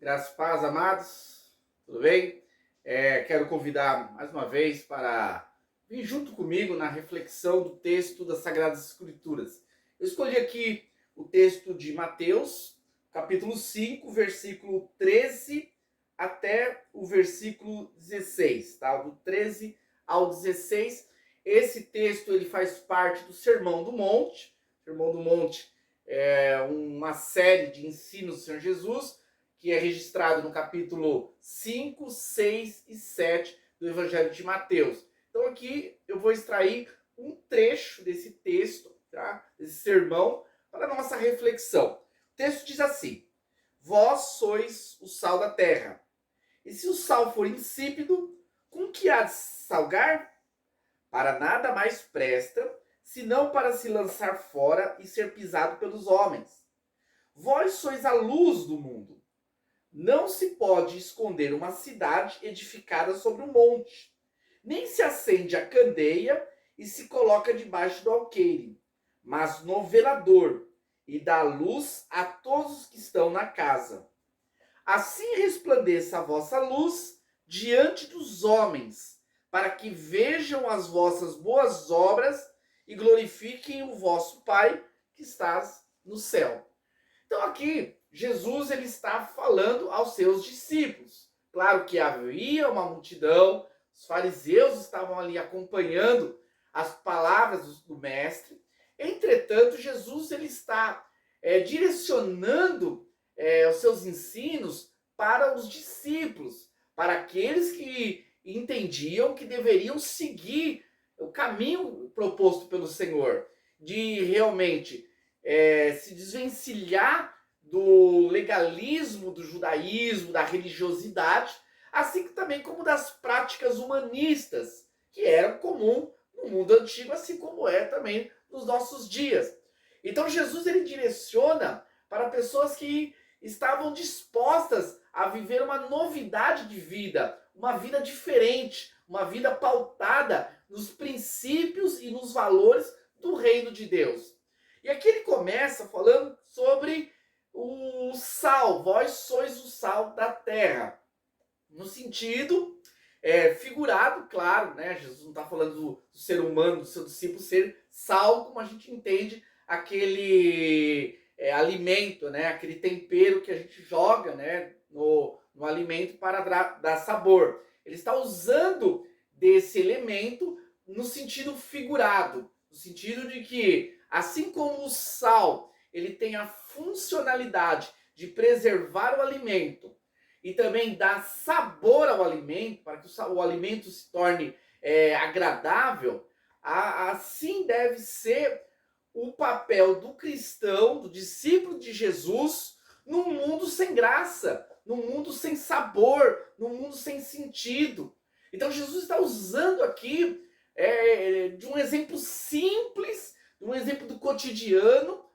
Graças e paz, amados, tudo bem? Quero convidar mais uma vez para vir junto comigo na reflexão do texto das Sagradas Escrituras. Eu escolhi aqui o texto de Mateus, capítulo 5, versículo 13 até o versículo 16, tá? Do 13 ao 16. Esse texto ele faz parte do Sermão do Monte. O Sermão do Monte é uma série de ensinos do Senhor Jesus, que é registrado no capítulo 5, 6 e 7 do Evangelho de Mateus. Então aqui eu vou extrair um trecho desse texto, tá? Desse sermão, para a nossa reflexão. O texto diz assim: Vós sois o sal da terra. E se o sal for insípido, com que há de salgar? Para nada mais presta, senão para se lançar fora e ser pisado pelos homens. Vós sois a luz do mundo. Não se pode esconder uma cidade edificada sobre um monte, nem se acende a candeia e se coloca debaixo do alqueire, mas no velador, e dá luz a todos os que estão na casa. Assim resplandeça a vossa luz diante dos homens, para que vejam as vossas boas obras e glorifiquem o vosso Pai que estás no céu. Então aqui Jesus ele está falando aos seus discípulos. Claro que havia uma multidão, os fariseus estavam ali acompanhando as palavras do mestre. Entretanto, Jesus ele está direcionando os seus ensinos para os discípulos, para aqueles que entendiam que deveriam seguir o caminho proposto pelo Senhor, de realmente se desvencilhar do legalismo, do judaísmo, da religiosidade, assim também como das práticas humanistas, que eram comum no mundo antigo, assim como é também nos nossos dias. Então Jesus ele direciona para pessoas que estavam dispostas a viver uma novidade de vida, uma vida diferente, uma vida pautada nos princípios e nos valores do reino de Deus. E aqui ele começa falando sobre o sal. Vós sois o sal da terra. No sentido figurado, claro, né? Jesus não está falando do ser humano, do seu discípulo ser sal, como a gente entende aquele alimento, né? Aquele tempero que a gente joga, né? No alimento para dar sabor. Ele está usando desse elemento no sentido figurado, no sentido de que, assim como o sal ele tem a funcionalidade de preservar o alimento e também dar sabor ao alimento, para que o alimento se torne agradável, assim deve ser o papel do cristão, do discípulo de Jesus, num mundo sem graça, num mundo sem sabor, num mundo sem sentido. Então Jesus está usando aqui de um exemplo simples, de um exemplo do cotidiano,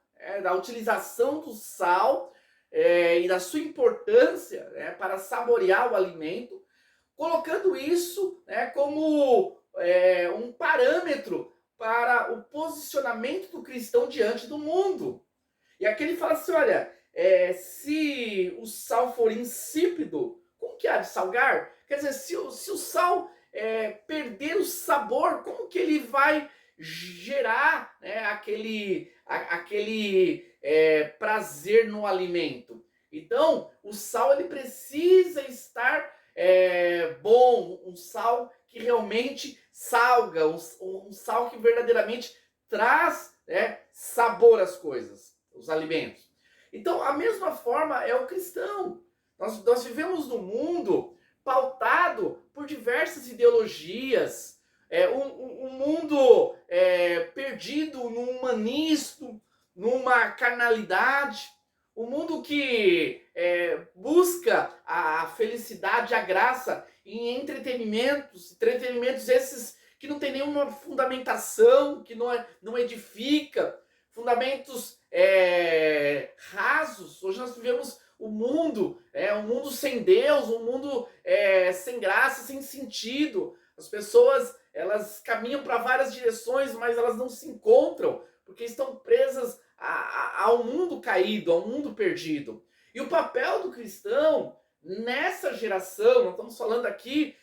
da utilização do sal e da sua importância para saborear o alimento, colocando isso como um parâmetro para o posicionamento do cristão diante do mundo. E aqui ele fala assim, olha, se o sal for insípido, como que há de salgar? Quer dizer, se o sal perder o sabor, como que ele vai gerar aquele prazer no alimento? Então, o sal ele precisa estar bom, um sal que realmente salga, um sal que verdadeiramente traz sabor às coisas, os alimentos. Então, a mesma forma é o cristão. Nós vivemos num mundo pautado por diversas ideologias, um mundo perdido num humanismo, numa carnalidade, um mundo que busca a felicidade, a graça em entretenimentos esses que não tem nenhuma fundamentação, que não edifica, fundamentos rasos. Hoje nós vivemos um mundo sem Deus, um mundo sem graça, sem sentido. As pessoas elas caminham para várias direções, mas elas não se encontram, porque estão presas ao mundo caído, ao mundo perdido. E o papel do cristão nessa geração, nós estamos falando aqui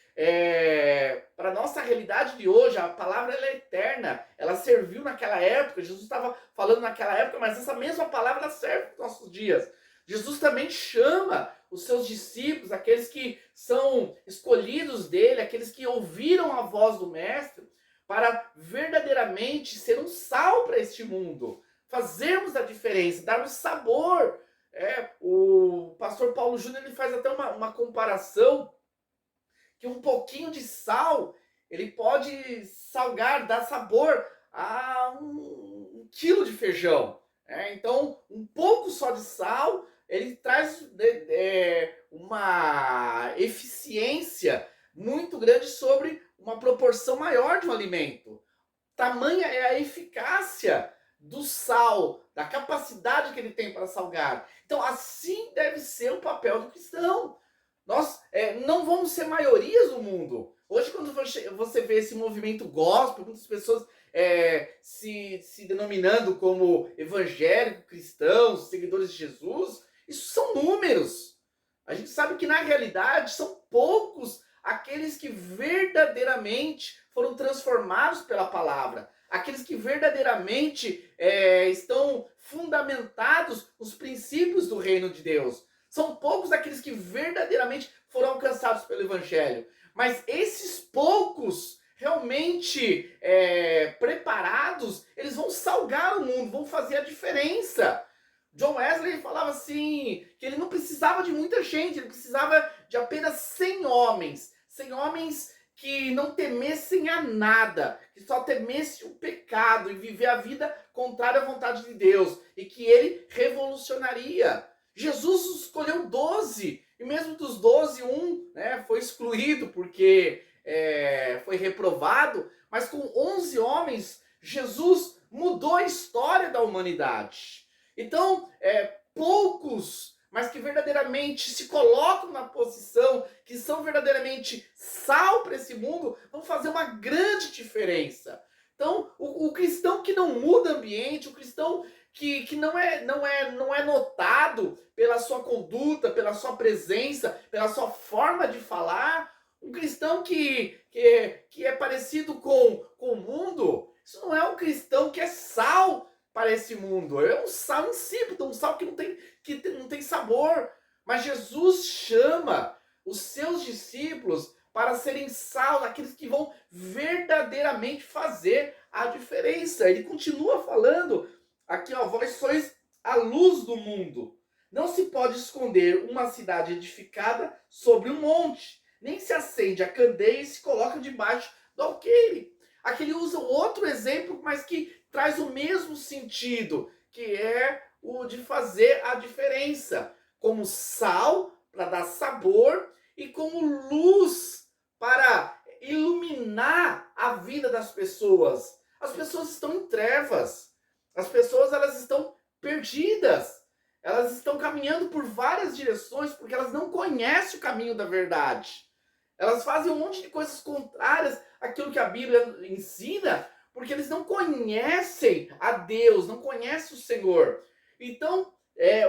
para a nossa realidade de hoje, a palavra ela é eterna, ela serviu naquela época, Jesus estava falando naquela época, mas essa mesma palavra ela serve para os nossos dias. Jesus também chama os seus discípulos, aqueles que são escolhidos dele, aqueles que ouviram a voz do Mestre, para verdadeiramente ser um sal para este mundo, fazermos a diferença, darmos sabor. O pastor Paulo Júnior ele faz até uma comparação que um pouquinho de sal ele pode salgar, dar sabor a um quilo de feijão. Então, um pouco só de sal ele traz uma eficiência muito grande sobre uma proporção maior de um alimento. Tamanha é a eficácia do sal, da capacidade que ele tem para salgar. Então, assim deve ser o papel do cristão. Nós não vamos ser maiorias no mundo. Hoje, quando você vê esse movimento gospel, muitas pessoas se denominando como evangélicos, cristãos, seguidores de Jesus, isso são números. A gente sabe que, na realidade, são poucos aqueles que verdadeiramente foram transformados pela palavra. Aqueles que verdadeiramente estão fundamentados nos princípios do reino de Deus. São poucos aqueles que verdadeiramente foram alcançados pelo Evangelho. Mas esses poucos, realmente preparados, eles vão salgar o mundo, vão fazer a diferença. John Wesley falava assim, que ele não precisava de muita gente, ele precisava de apenas 100 homens. 100 homens que não temessem a nada, que só temessem o pecado e viver a vida contrária à vontade de Deus. E que ele revolucionaria. Jesus escolheu 12, e mesmo dos 12, um foi excluído porque foi reprovado, mas com 11 homens, Jesus mudou a história da humanidade. Então, poucos, mas que verdadeiramente se colocam na posição, que são verdadeiramente sal para esse mundo, vão fazer uma grande diferença. Então, o cristão que não muda ambiente, o cristão que não é notado pela sua conduta, pela sua presença, pela sua forma de falar, um cristão que é parecido com o mundo, isso não é um cristão que é sal para esse mundo. É um sal insípido, um sal que não tem sabor. Mas Jesus chama os seus discípulos para serem sal, aqueles que vão verdadeiramente fazer a diferença. Ele continua falando aqui, ó, vós sois a luz do mundo. Não se pode esconder uma cidade edificada sobre um monte, nem se acende a candeia e se coloca debaixo do alqueire. Aqui ele usa outro exemplo, mas que traz o mesmo sentido, que é o de fazer a diferença. Como sal, para dar sabor, e como luz, para iluminar a vida das pessoas. As pessoas estão em trevas. As pessoas elas estão perdidas. Elas estão caminhando por várias direções porque elas não conhecem o caminho da verdade. Elas fazem um monte de coisas contrárias àquilo que a Bíblia ensina, porque eles não conhecem a Deus, não conhecem o Senhor. Então,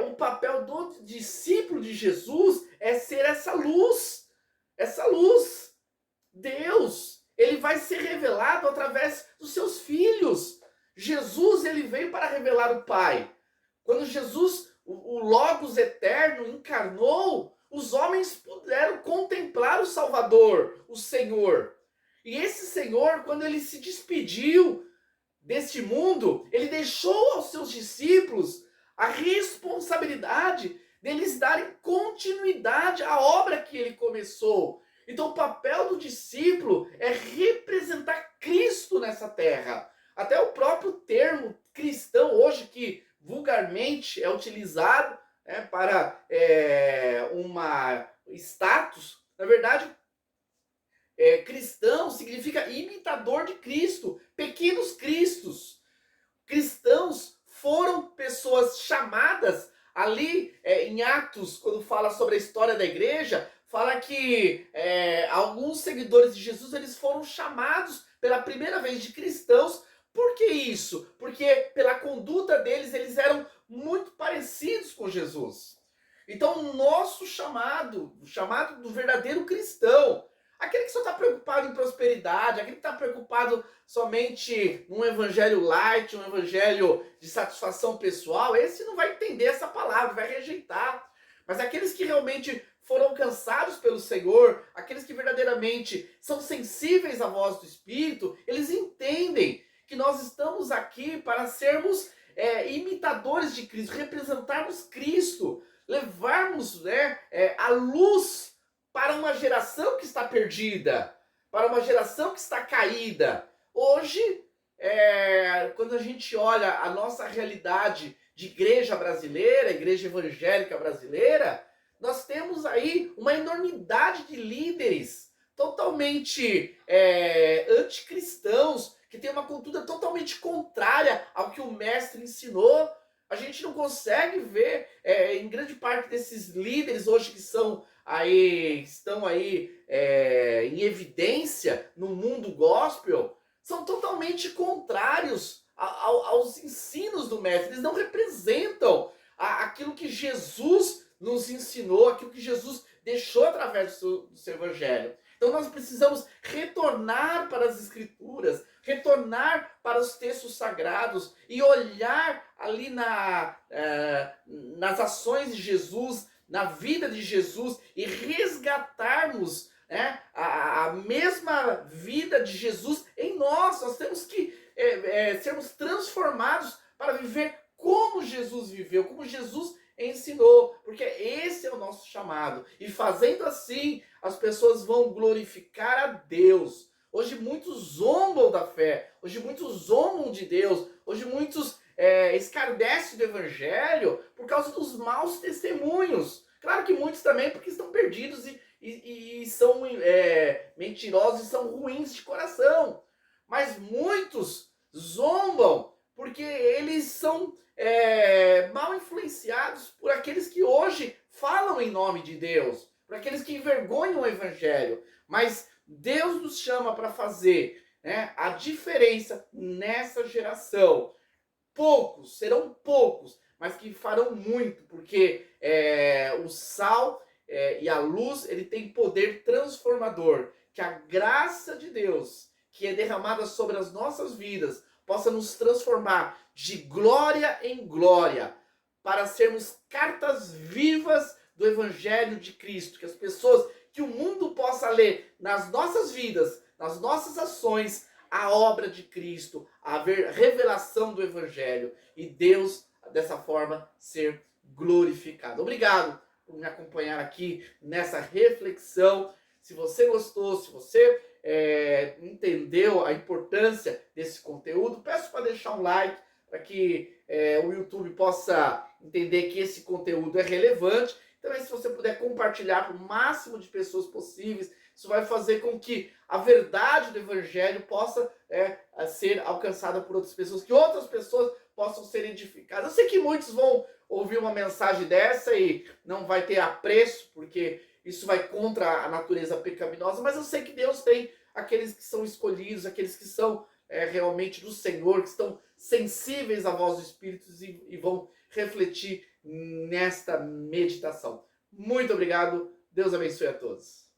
o papel do discípulo de Jesus é ser essa luz. Essa luz. Deus, ele vai ser revelado através dos seus filhos. Jesus, ele veio para revelar o Pai. Quando Jesus, o Logos eterno, encarnou, os homens puderam contemplar o Salvador, o Senhor. E esse Senhor, quando ele se despediu deste mundo, ele deixou aos seus discípulos a responsabilidade deles darem continuidade à obra que ele começou. Então o papel do discípulo é representar Cristo nessa terra. Até o próprio termo cristão hoje, que vulgarmente é utilizado para uma status, na verdade, cristão significa imitador de Cristo, pequenos cristos. Cristãos foram pessoas chamadas ali em Atos, quando fala sobre a história da igreja, fala que alguns seguidores de Jesus eles foram chamados pela primeira vez de cristãos. Por que isso? Porque pela conduta deles, eles eram muito parecidos com Jesus. Então, o nosso chamado, o chamado do verdadeiro cristão, aquele que só está preocupado em prosperidade, aquele que está preocupado somente num evangelho light, um evangelho de satisfação pessoal, esse não vai entender essa palavra, vai rejeitar. Mas aqueles que realmente foram alcançados pelo Senhor, aqueles que verdadeiramente são sensíveis à voz do Espírito, eles entendem que nós estamos aqui para sermos imitadores de Cristo, representarmos Cristo, levarmos a luz para uma geração que está perdida, para uma geração que está caída. Hoje, quando a gente olha a nossa realidade de igreja brasileira, igreja evangélica brasileira, nós temos aí uma enormidade de líderes totalmente anticristãos, que tem uma cultura totalmente contrária ao que o mestre ensinou. A gente não consegue ver em grande parte desses líderes hoje que estão aí em evidência no mundo gospel, são totalmente contrários aos ensinos do mestre. Eles não representam aquilo que Jesus nos ensinou, aquilo que Jesus deixou através do seu evangelho. Então nós precisamos retornar para as Escrituras, retornar para os textos sagrados e olhar ali nas ações de Jesus, na vida de Jesus e resgatarmos a mesma vida de Jesus em nós. Nós temos que sermos transformados para viver como Jesus viveu, como Jesus ensinou, porque esse é o nosso chamado. E fazendo assim, as pessoas vão glorificar a Deus. Hoje muitos zombam da fé, hoje muitos zombam de Deus, hoje muitos escarnecem do evangelho por causa dos maus testemunhos. Claro que muitos também porque estão perdidos e são mentirosos e são ruins de coração. Mas muitos zombam porque eles são mal influenciados por aqueles que hoje falam em nome de Deus, por aqueles que envergonham o evangelho. Mas Deus nos chama para fazer a diferença nessa geração. Poucos, serão poucos, mas que farão muito, porque o sal e a luz, ele tem poder transformador. Que a graça de Deus, que é derramada sobre as nossas vidas, possa nos transformar de glória em glória, para sermos cartas vivas do Evangelho de Cristo. Que as pessoas, que o mundo possa ler nas nossas vidas, nas nossas ações, a obra de Cristo, a revelação do Evangelho. E Deus, dessa forma, ser glorificado. Obrigado por me acompanhar aqui nessa reflexão. Se você gostou, se você entendeu a importância desse conteúdo, peço para deixar um like, para que o YouTube possa entender que esse conteúdo é relevante. Também, se você puder compartilhar para o máximo de pessoas possíveis, isso vai fazer com que a verdade do Evangelho possa ser alcançada por outras pessoas, que outras pessoas possam ser edificadas. Eu sei que muitos vão ouvir uma mensagem dessa e não vai ter apreço, porque isso vai contra a natureza pecaminosa, mas eu sei que Deus tem aqueles que são escolhidos, aqueles que são realmente do Senhor, que estão sensíveis à voz do Espírito e vão refletir nesta meditação. Muito obrigado, Deus abençoe a todos.